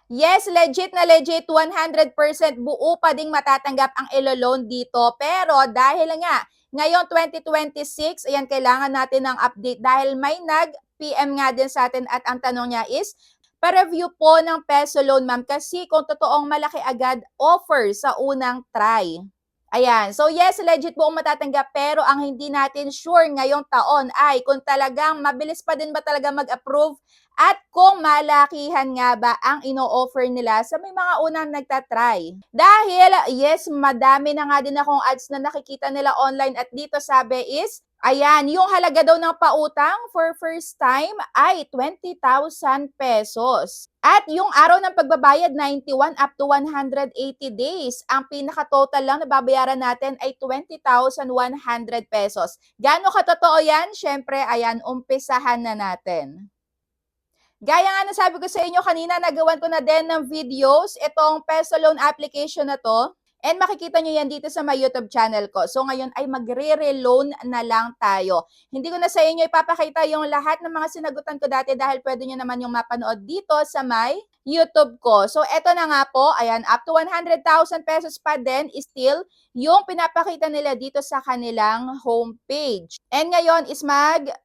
Yes, legit na legit, 100% buo pa ding matatanggap ang ilo-loan dito. Pero dahil nga, ngayong 2026, ayan, kailangan natin ng update dahil may nag-PM nga din sa atin at ang tanong niya is, pa-review po ng peso loan, ma'am, kasi kung totoong malaki agad offer sa unang try. Ayan. So yes, legit po ang matatanggap pero ang hindi natin sure ngayong taon ay kung talagang mabilis pa din ba talaga mag-approve at kung malakihan nga ba ang ino-offer nila sa may mga unang nagtatry. Dahil yes, madami na nga din akong ads na nakikita nila online at dito sabi is ayan, yung halaga daw ng pautang for first time ay 20,000 pesos. At yung araw ng pagbabayad, 91 up to 180 days. Ang pinaka-total lang na babayaran natin ay 20,100 pesos. Gaano katotoo yan? Siyempre, ayan, umpisahan na natin. Gaya nga na sabi ko sa inyo kanina, nagawan ko na din ng videos itong peso loan application na to. And makikita nyo yan dito sa my YouTube channel ko. So ngayon ay magre-reloan na lang tayo. Hindi ko na sa inyo ipapakita yung lahat ng mga sinagutan ko dati dahil pwede nyo naman yung mapanood dito sa my YouTube ko. So eto na nga po, ayan, up to 100,000 pesos pa din is still yung pinapakita nila dito sa kanilang homepage. And ngayon is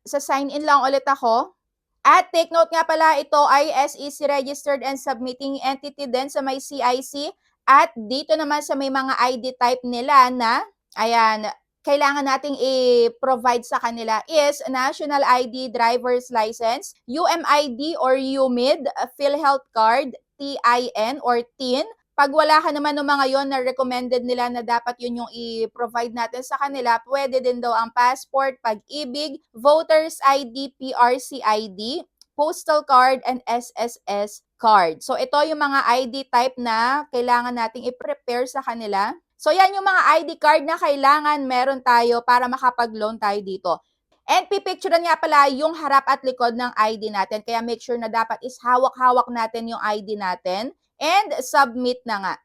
sa-sign in lang ulit ako. At take note nga pala, ito ay SEC registered and submitting entity din sa may CIC. At dito naman sa may mga ID type nila na, ayan, kailangan nating i-provide sa kanila is National ID, Driver's License, UMID or UMID, PhilHealth Card, TIN or TIN. Pag wala ka naman ng mga yon na recommended nila na dapat yun yung i-provide natin sa kanila, pwede din daw ang passport, pag-ibig, voter's ID, PRC ID, postal card, and SSS card. So, ito yung mga ID type na kailangan nating i-prepare sa kanila. So, yan yung mga ID card na kailangan meron tayo para makapag-loan tayo dito. And pipicturean nga pala yung harap at likod ng ID natin. Kaya make sure na dapat is hawak-hawak natin yung ID natin. And submit na nga.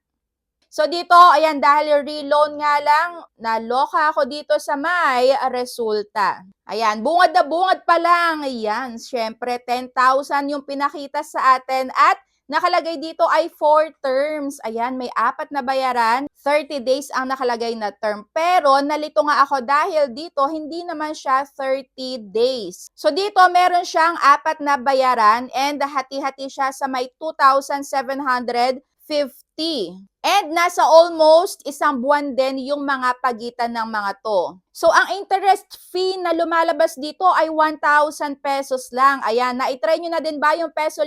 So dito, ayan, dahil reloan nga lang, naloka ako dito sa may resulta. Ayan, bungad na bungad pa lang. Ayan, syempre 10,000 yung pinakita sa atin at nakalagay dito ay 4 terms. Ayan, may 4 na bayaran. 30 days ang nakalagay na term. Pero nalito nga ako dahil dito hindi naman siya 30 days. So dito meron siyang 4 na bayaran and hati-hati siya sa may 2,750. And nasa almost isang buwan din yung mga pagitan ng mga to. So, ang interest fee na lumalabas dito ay 1,000 pesos lang. Ayan, na-try nyo na din ba yung peso